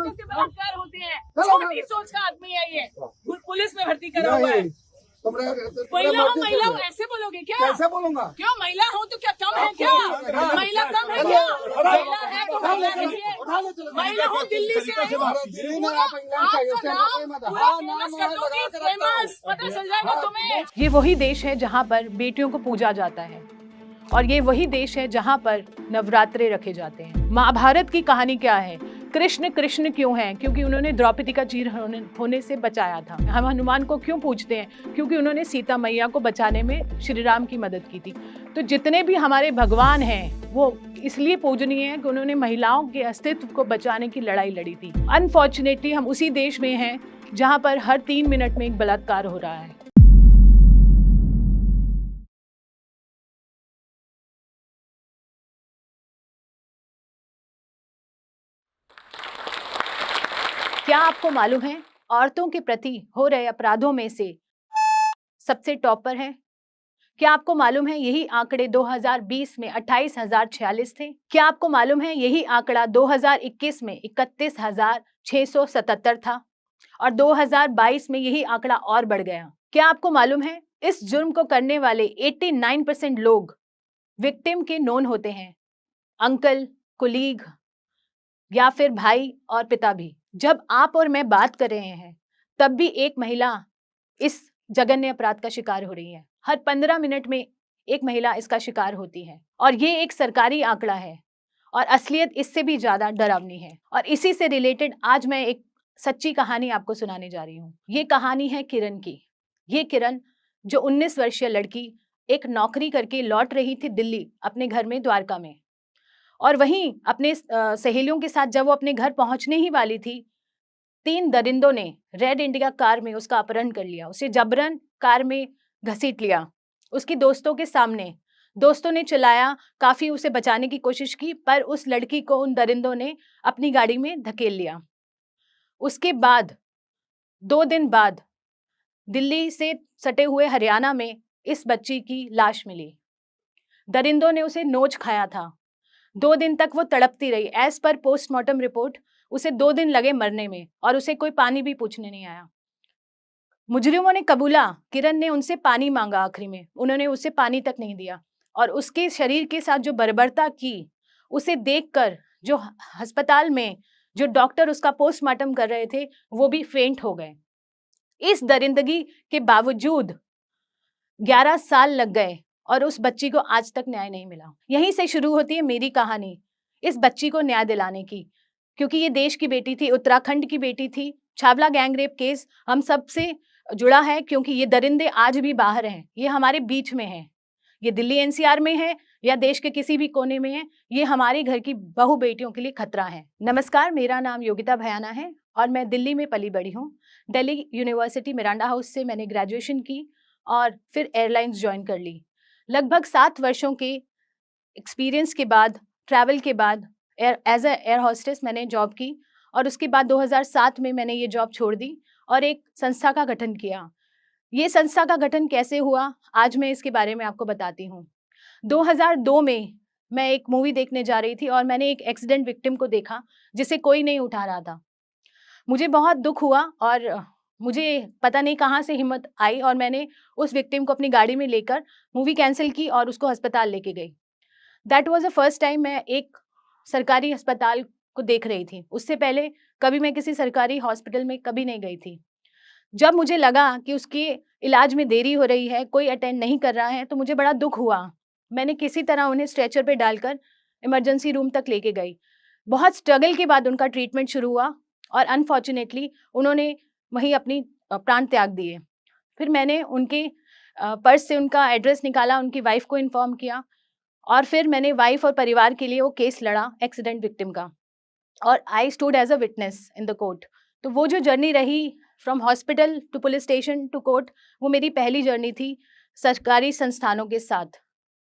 कैसे बलात्कार होते हैं। छोटी सोच का आदमी है ये, पुलिस में भर्ती करा हुआ है। महिला हूँ ऐसे बोलोगे क्या? कैसे बोलूंगा? क्यों महिला हूँ तो क्या कम है क्या? महिला कम है क्या? महिला है तो महिला नहीं है। महिला हूँ दिल्ली से आई हूँ। पता चल जाएगा तुम्हें। ये वही देश है जहाँ पर बेटियों को पूजा जाता है और ये वही देश है जहाँ पर नवरात्रे रखे जाते हैं। महाभारत की कहानी क्या है? कृष्ण कृष्ण क्यों हैं? क्योंकि उन्होंने द्रौपदी का चीर होने से बचाया था। हम हनुमान को क्यों पूजते हैं? क्योंकि उन्होंने सीता मैया को बचाने में श्री राम की मदद की थी। तो जितने भी हमारे भगवान हैं वो इसलिए पूजनीय है कि उन्होंने महिलाओं के अस्तित्व को बचाने की लड़ाई लड़ी थी। अनफॉर्चुनेटली हम उसी देश में हैं जहाँ पर हर 3 मिनट में एक बलात्कार हो रहा है। क्या आपको मालूम है औरतों के प्रति हो रहे अपराधों में से सबसे टॉप पर है? क्या आपको मालूम है यही आंकड़े 2020 में 28,046 थे? क्या आपको मालूम है यही आंकड़ा 2021 में 31,677 था और 2022 में यही आंकड़ा और बढ़ गया? क्या आपको मालूम है इस जुर्म को करने वाले 89% लोग विक्टिम के नोन होते हैं, अंकल, कुलीग या फिर भाई और पिता भी। जब आप और मैं बात कर रहे हैं तब भी एक महिला इस जघन्य अपराध का शिकार हो रही है। हर 15 मिनट में एक महिला इसका शिकार होती है और ये एक सरकारी आंकड़ा है और असलियत इससे भी ज्यादा डरावनी है। और इसी से रिलेटेड आज मैं एक सच्ची कहानी आपको सुनाने जा रही हूँ। ये कहानी है किरण की। ये किरण जो 19 वर्षीय लड़की एक नौकरी करके लौट रही थी दिल्ली अपने घर में द्वारका में, और वहीं अपने सहेलियों के साथ जब वो अपने घर पहुंचने ही वाली थी, 3 दरिंदों ने रेड इंडिया कार में उसका अपहरण कर लिया। उसे जबरन कार में घसीट लिया उसकी दोस्तों के सामने। दोस्तों ने चिल्लाया, काफी उसे बचाने की कोशिश की, पर उस लड़की को उन दरिंदों ने अपनी गाड़ी में धकेल लिया। उसके बाद 2 दिन बाद दिल्ली से सटे हुए हरियाणा में इस बच्ची की लाश मिली। दरिंदों ने उसे नोच खाया था। 2 दिन तक वो तड़पती रही। एज पर पोस्टमार्टम रिपोर्ट उसे 2 दिन लगे मरने में और उसे कोई पानी भी पूछने नहीं आया। मुजरिमों ने कबूला, किरण ने उनसे पानी मांगा, आखिरी में उन्होंने उसे पानी तक नहीं दिया और उसके शरीर के साथ जो बर्बरता की, उसे देखकर जो अस्पताल में जो डॉक्टर उसका पोस्टमार्टम कर रहे थे वो भी फेंट हो गए। इस दरिंदगी के बावजूद 11 साल लग गए और उस बच्ची को आज तक न्याय नहीं मिला। यहीं से शुरू होती है मेरी कहानी, इस बच्ची को न्याय दिलाने की, क्योंकि ये देश की बेटी थी, उत्तराखंड की बेटी थी। छावला गैंग रेप केस हम सबसे जुड़ा है क्योंकि ये दरिंदे आज भी बाहर हैं, ये हमारे बीच में हैं। ये दिल्ली एनसीआर में है या देश के किसी भी कोने में है, ये हमारे घर की बहू बेटियों के लिए खतरा है। नमस्कार, मेरा नाम योगिता भयाना है और मैं दिल्ली में पली बड़ी हूँ। दिल्ली यूनिवर्सिटी मिरांडा हाउस से मैंने ग्रेजुएशन की और फिर एयरलाइंस ज्वाइन कर ली। लगभग 7 वर्षों के एक्सपीरियंस के बाद, ट्रैवल के बाद एज अ एयर होस्टेस मैंने जॉब की और उसके बाद 2007 में मैंने ये जॉब छोड़ दी और एक संस्था का गठन किया। ये संस्था का गठन कैसे हुआ, आज मैं इसके बारे में आपको बताती हूँ। 2002 में मैं एक मूवी देखने जा रही थी और मैंने एक एक्सीडेंट विक्टिम को देखा जिसे कोई नहीं उठा रहा था। मुझे बहुत दुख हुआ और मुझे पता नहीं कहाँ से हिम्मत आई और मैंने उस विक्टिम को अपनी गाड़ी में लेकर मूवी कैंसिल की और उसको अस्पताल लेके गई। That was the first time मैं एक सरकारी अस्पताल को देख रही थी। उससे पहले कभी मैं किसी सरकारी हॉस्पिटल में कभी नहीं गई थी। जब मुझे लगा कि उसके इलाज में देरी हो रही है, कोई अटेंड नहीं कर रहा है, तो मुझे बड़ा दुख हुआ। मैंने किसी तरह उन्हें स्ट्रेचर पे डालकर इमरजेंसी रूम तक लेके गई। बहुत स्ट्रगल के बाद उनका ट्रीटमेंट शुरू हुआ और अनफॉर्चुनेटली उन्होंने वहीं अपनी प्राण त्याग दिए। फिर मैंने उनके पर्स से उनका एड्रेस निकाला, उनकी वाइफ को इन्फॉर्म किया और फिर मैंने वाइफ और परिवार के लिए वो केस लड़ा एक्सीडेंट विक्टिम का और I stood as a witness in the court. तो वो जो जर्नी रही from hospital to police station to court, वो मेरी पहली जर्नी थी सरकारी संस्थानों के साथ।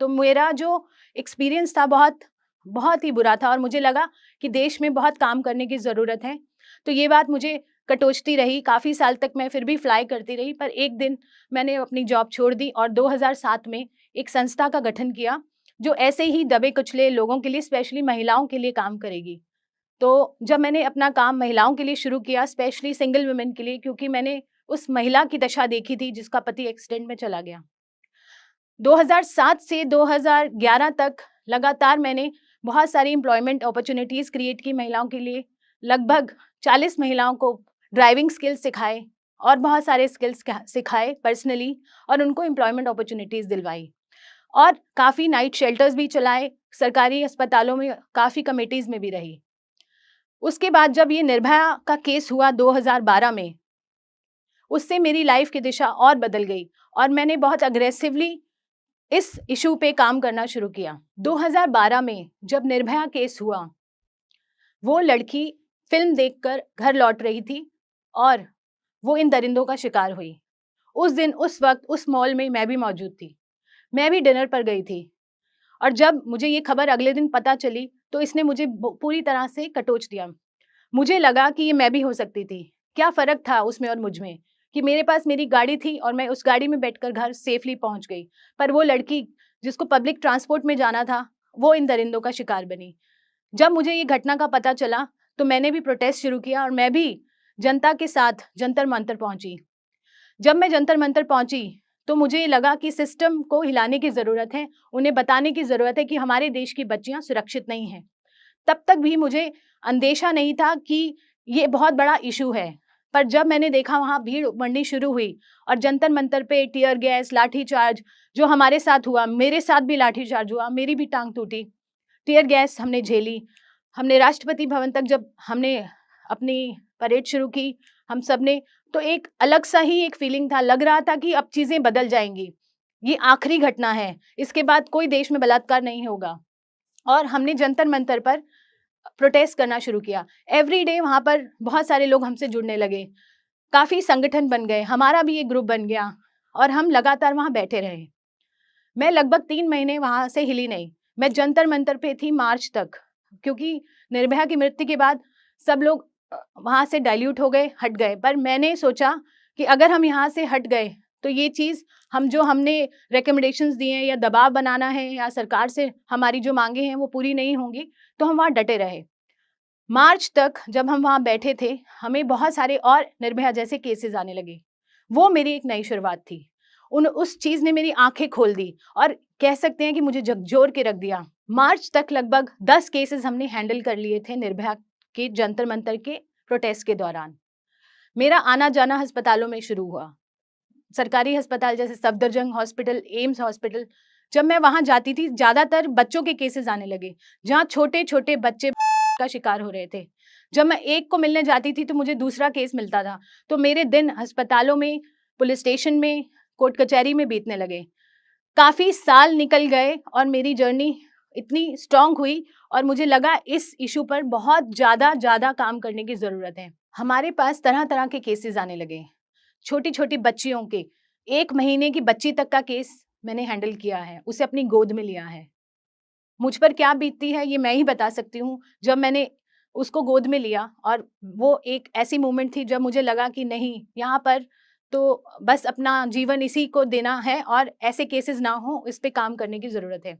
तो मेरा जो एक्सपीरियंस था बहुत ही बुरा था और मुझे लगा कि देश में बहुत काम करने की ज़रूरत है। तो ये बात मुझे कटोचती रही। काफ़ी साल तक मैं फिर भी फ्लाई करती रही, पर एक दिन मैंने अपनी जॉब छोड़ दी और 2007 में एक संस्था का गठन किया जो ऐसे ही दबे कुचले लोगों के लिए, स्पेशली महिलाओं के लिए काम करेगी। तो जब मैंने अपना काम महिलाओं के लिए शुरू किया, स्पेशली सिंगल वुमेन के लिए, क्योंकि मैंने उस महिला की दशा देखी थी जिसका पति एक्सीडेंट में चला गया। 2007 से 2011 तक लगातार मैंने बहुत सारी एम्प्लॉयमेंट अपॉर्चुनिटीज़ क्रिएट की महिलाओं के लिए। लगभग 40 महिलाओं को ड्राइविंग स्किल्स सिखाए और बहुत सारे स्किल्स सिखाए पर्सनली, और उनको एम्प्लॉयमेंट अपॉर्चुनिटीज़ दिलवाई। और काफ़ी नाइट शेल्टर्स भी चलाए, सरकारी अस्पतालों में काफ़ी कमेटीज़ में भी रही। उसके बाद जब ये निर्भया का केस हुआ 2012 में, उससे मेरी लाइफ की दिशा और बदल गई और मैंने बहुत अग्रेसिवली इस इशू पे काम करना शुरू किया। 2012 में जब निर्भया केस हुआ, वो लड़की फिल्म देखकर घर लौट रही थी और वो इन दरिंदों का शिकार हुई। उस दिन, उस वक्त, उस मॉल में मैं भी मौजूद थी। मैं भी डिनर पर गई थी और जब मुझे ये खबर अगले दिन पता चली तो इसने मुझे पूरी तरह से कटोच दिया। मुझे लगा कि ये मैं भी हो सकती थी। क्या फ़र्क था उसमें और मुझ में, कि मेरे पास मेरी गाड़ी थी और मैं उस गाड़ी में बैठकर घर सेफली पहुंच गई। पर वो लड़की जिसको पब्लिक ट्रांसपोर्ट में जाना था, वो इन दरिंदों का शिकार बनी। जब मुझे ये घटना का पता चला तो मैंने भी प्रोटेस्ट शुरू किया और मैं भी जनता के साथ जंतर मंतर पहुंची। जब मैं जंतर मंतर पहुंची तो मुझे लगा कि सिस्टम को हिलाने की ज़रूरत है, उन्हें बताने की ज़रूरत है कि हमारे देश की बच्चियां सुरक्षित नहीं हैं। तब तक भी मुझे अंदेशा नहीं था कि ये बहुत बड़ा इशू है। पर जब मैंने देखा वहाँ भीड़ उमड़नी शुरू हुई और जंतर मंतर पे टियर गैस, लाठीचार्ज जो हमारे साथ हुआ, मेरे साथ भी लाठीचार्ज हुआ, मेरी भी टांग टूटी, टियर गैस हमने झेली। हमने राष्ट्रपति भवन तक जब हमने अपनी परेड शुरू की, हम सब ने, तो एक अलग सा ही एक फीलिंग था। लग रहा था कि अब चीज़ें बदल जाएंगी, ये आखिरी घटना है, इसके बाद कोई देश में बलात्कार नहीं होगा। और हमने जंतर मंतर पर प्रोटेस्ट करना शुरू किया। एवरी डे वहाँ पर बहुत सारे लोग हमसे जुड़ने लगे, काफ़ी संगठन बन गए, हमारा भी एक ग्रुप बन गया और हम लगातार वहाँ बैठे रहे। मैं लगभग 3 महीने वहाँ से हिली नहीं। मैं जंतर मंतर पे थी मार्च तक, क्योंकि निर्भया की मृत्यु के बाद सब लोग वहाँ से डाइल्यूट हो गए, हट गए। पर मैंने सोचा कि अगर हम यहाँ से हट गए तो ये चीज़ हमने रिकमेंडेशंस दिए हैं या दबाव बनाना है या सरकार से हमारी जो मांगे हैं वो पूरी नहीं होंगी, तो हम वहाँ डटे रहे। मार्च तक जब हम वहाँ बैठे थे, हमें बहुत सारे और निर्भया जैसे केसेस आने लगे। वो मेरी एक नई शुरुआत थी। उस चीज़ ने मेरी आंखें खोल दी और कह सकते हैं कि मुझे झकझोर के रख दिया। मार्च तक लगभग 10 केसेस हमने हैंडल कर लिए थे निर्भया के जंतर मंतर के प्रोटेस्ट के दौरान। मेरा आना जाना अस्पतालों में शुरू हुआ। सरकारी अस्पताल जैसे सफदरजंग हॉस्पिटल, एम्स हॉस्पिटल, जब मैं वहाँ जाती थी ज़्यादातर बच्चों के केसेस आने लगे, जहाँ छोटे छोटे बच्चे का शिकार हो रहे थे। जब मैं एक को मिलने जाती थी तो मुझे दूसरा केस मिलता था। तो मेरे दिन अस्पतालों में, पुलिस स्टेशन में, कोर्ट कचहरी में बीतने लगे। काफ़ी साल निकल गए और मेरी जर्नी इतनी स्ट्रॉन्ग हुई और मुझे लगा इस इशू पर बहुत ज़्यादा काम करने की ज़रूरत है। हमारे पास तरह तरह के केसेस आने लगे, छोटी छोटी बच्चियों के। 1 महीने की बच्ची तक का केस मैंने हैंडल किया है, उसे अपनी गोद में लिया है। मुझ पर क्या बीतती है ये मैं ही बता सकती हूँ। जब मैंने उसको गोद में लिया और वो एक ऐसी मोमेंट थी जब मुझे लगा कि नहीं, यहाँ पर तो बस अपना जीवन इसी को देना है और ऐसे केसेस ना हो, इस पे काम करने की ज़रूरत है।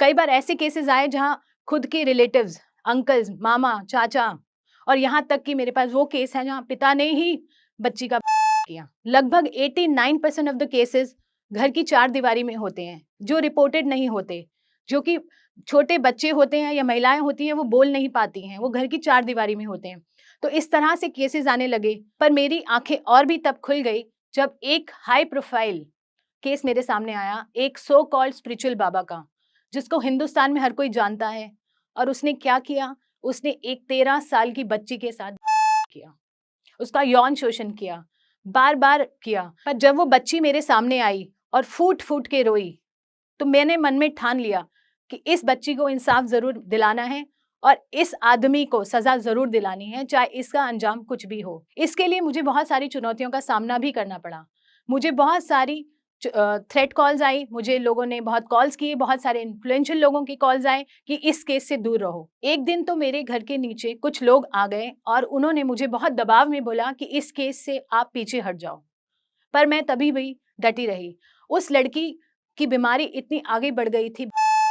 कई बार ऐसे केसेस आए जहाँ खुद के रिलेटिव्स, अंकल्स, मामा, चाचा, और यहाँ तक कि मेरे पास वो केस है जहाँ पिता ने ही बच्ची का किया। लगभग 89% ऑफ द केसेस घर की 4 दीवारी में होते हैं, जो रिपोर्टेड नहीं होते, जो कि छोटे बच्चे होते हैं या महिलाएं होती हैं, वो बोल नहीं पाती हैं, वो घर की 4 दीवारी में होते हैं। तो इस तरह से केसेस आने लगे। पर मेरी आंखें और भी तब खुल गई जब एक हाई प्रोफाइल केस मेरे सामने आया, एक सो कॉल्ड स्पिरिचुअल बाबा का, जिसको हिंदुस्तान में हर कोई जानता है। और उसने क्या किया, उसने एक 13 साल की बच्ची के साथ किया, उसका यौन शोषण किया, बार बार किया। पर जब वो बच्ची मेरे सामने आई और फूट फूट के रोई, तो मैंने मन में ठान लिया कि इस बच्ची को इंसाफ जरूर दिलाना है और इस आदमी को सजा जरूर दिलानी है, चाहे इसका अंजाम कुछ भी हो। इसके लिए मुझे बहुत सारी चुनौतियों का सामना भी करना पड़ा। मुझे बहुत सारी थ्रेट कॉल्स आई, मुझे लोगों ने बहुत कॉल्स किए, बहुत सारे इन्फ्लुएंशियल लोगों की कॉल्स आए कि इस केस से दूर रहो। एक दिन तो मेरे घर के नीचे कुछ लोग आ गए और उन्होंने मुझे बहुत दबाव में बोला कि इस केस से आप पीछे हट जाओ। पर मैं तभी भी डटी रही। उस लड़की की बीमारी इतनी आगे बढ़ गई थी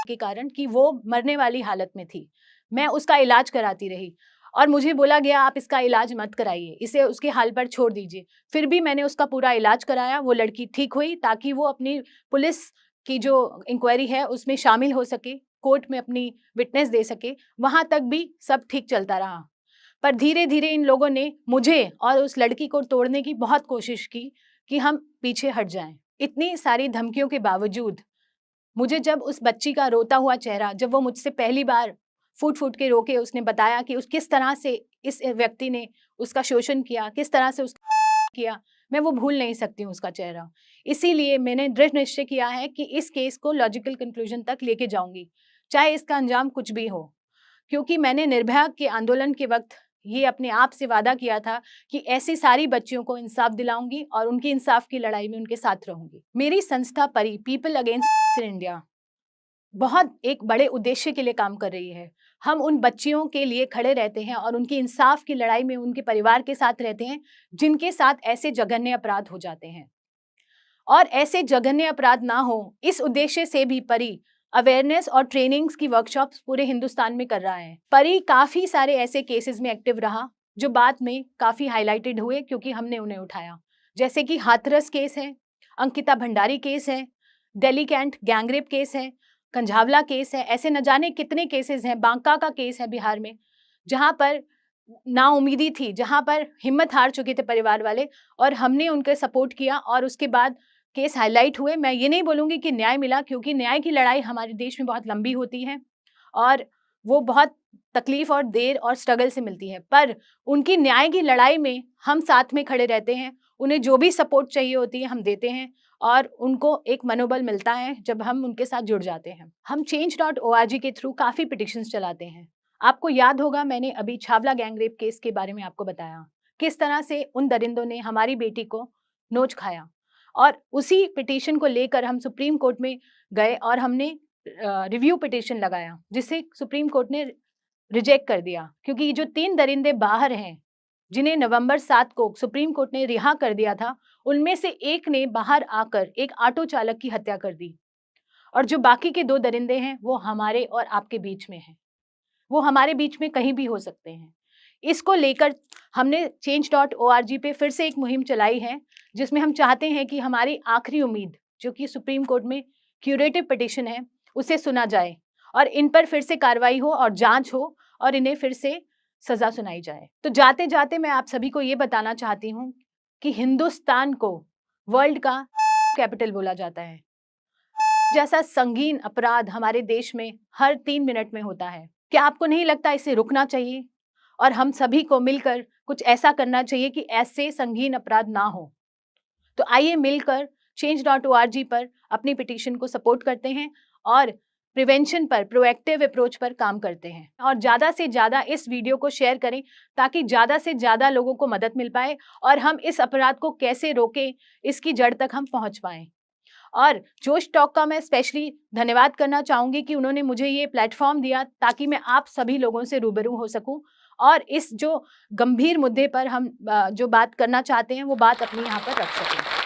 के कारण कि वो मरने वाली हालत में थी। मैं उसका इलाज कराती रही और मुझे बोला गया आप इसका इलाज मत कराइए, इसे उसके हाल पर छोड़ दीजिए। फिर भी मैंने उसका पूरा इलाज कराया, वो लड़की ठीक हुई ताकि वो अपनी पुलिस की जो इंक्वायरी है उसमें शामिल हो सके, कोर्ट में अपनी विटनेस दे सके। वहाँ तक भी सब ठीक चलता रहा। पर धीरे धीरे इन लोगों ने मुझे और उस लड़की को तोड़ने की बहुत कोशिश की कि हम पीछे हट जाएं। इतनी सारी धमकियों के बावजूद मुझे जब उस बच्ची का रोता हुआ चेहरा, जब वो मुझसे पहली बार फूट फूट के रोके, उसने बताया कि उस किस तरह से इस व्यक्ति ने उसका शोषण किया, किस तरह से उसका किया, मैं वो भूल नहीं सकती हूँ उसका चेहरा। इसीलिए मैंने दृढ़ निश्चय किया है कि इस केस को लॉजिकल कंक्लूजन तक लेके जाऊंगी, चाहे इसका अंजाम कुछ भी हो। क्योंकि मैंने निर्भया के आंदोलन के वक्त ये अपने आप से वादा किया था कि ऐसी सारी बच्चियों को इंसाफ दिलाऊंगी और उनकी इंसाफ की लड़ाई में उनके साथ रहूंगी। मेरी संस्था परी, पीपल अगेंस्ट इंडिया, बहुत एक बड़े उद्देश्य के लिए काम कर रही है। हम उन बच्चियों के लिए खड़े रहते हैं और उनकी इंसाफ की लड़ाई में उनके परिवार के साथ रहते हैं जिनके साथ ऐसे जघन्य अपराध हो जाते हैं। और ऐसे जघन्य अपराध ना हो, इस उद्देश्य से भी परी अवेयरनेस और ट्रेनिंग्स की वर्कशॉप्स पूरे हिंदुस्तान में कर रहा है। परी काफी सारे ऐसे केसेस में एक्टिव रहा जो बाद में काफी हाईलाइटेड हुए क्योंकि हमने उन्हें उठाया, जैसे कि हाथरस केस है, अंकिता भंडारी केस है, दिल्ली कैंट गैंगरेप केस है, कंझावला केस है, ऐसे न जाने कितने केसेस हैं। बांका का केस है बिहार में, जहां पर नाउमीदी थी, जहां पर हिम्मत हार चुके थे परिवार वाले और हमने उनके सपोर्ट किया और उसके बाद केस हाईलाइट हुए। मैं ये नहीं बोलूँगी कि न्याय मिला, क्योंकि न्याय की लड़ाई हमारे देश में बहुत लंबी होती है और वो बहुत तकलीफ और देर और स्ट्रगल से मिलती है, पर उनकी न्याय की लड़ाई में हम साथ में खड़े रहते हैं। उन्हें जो भी सपोर्ट चाहिए होती है हम देते हैं और उनको एक मनोबल मिलता है जब हम उनके साथ जुड़ जाते हैं। हम change.org के थ्रू काफ़ी पिटिशंस चलाते हैं। आपको याद होगा मैंने अभी छावला गैंगरेप केस के बारे में आपको बताया, किस तरह से उन दरिंदों ने हमारी बेटी को नोच खाया और उसी पिटीशन को लेकर हम सुप्रीम कोर्ट में गए और हमने रिव्यू पिटीशन लगाया, जिसे सुप्रीम कोर्ट ने रिजेक्ट कर दिया। क्योंकि जो 3 दरिंदे बाहर हैं जिन्हें नवंबर 7 को सुप्रीम कोर्ट ने रिहा कर दिया था, उनमें से एक ने बाहर आकर एक ऑटो चालक की हत्या कर दी और जो बाकी के 2 दरिंदे हैं वो हमारे और आपके बीच में हैं। वो हमारे बीच में कहीं भी हो सकते हैं। इसको लेकर हमने change.org पे फिर से एक मुहिम चलाई है, जिसमें हम चाहते हैं कि हमारी आखिरी उम्मीद, जो कि सुप्रीम कोर्ट में क्यूरेटिव पिटीशन है, उसे सुना जाए और इन पर फिर से कार्रवाई हो और जांच हो और इन्हें फिर से सजा सुनाई जाए। तो जाते जाते मैं आप सभी को ये बताना चाहती हूँ कि हिंदुस्तान को वर्ल्ड का कैपिटल बोला जाता है। जैसा संगीन अपराध हमारे देश में हर 3 मिनट में होता है। क्या आपको नहीं लगता इसे रुकना चाहिए और हम सभी को मिलकर कुछ ऐसा करना चाहिए कि ऐसे संगीन अपराध ना हो? तो आइए मिलकर change.org पर अपनी पिटीशन को सपोर्ट करते हैं और प्रिवेंशन पर, प्रोएक्टिव अप्रोच पर काम करते हैं और ज़्यादा से ज़्यादा इस वीडियो को शेयर करें ताकि ज़्यादा से ज़्यादा लोगों को मदद मिल पाए और हम इस अपराध को कैसे रोकें, इसकी जड़ तक हम पहुंच पाएं। और जोश टॉक का मैं स्पेशली धन्यवाद करना चाहूँगी कि उन्होंने मुझे ये प्लेटफॉर्म दिया ताकि मैं आप सभी लोगों से रूबरू हो सकूँ और इस जो गंभीर मुद्दे पर हम जो बात करना चाहते हैं वो बात अपनी यहाँ पर रख सकें।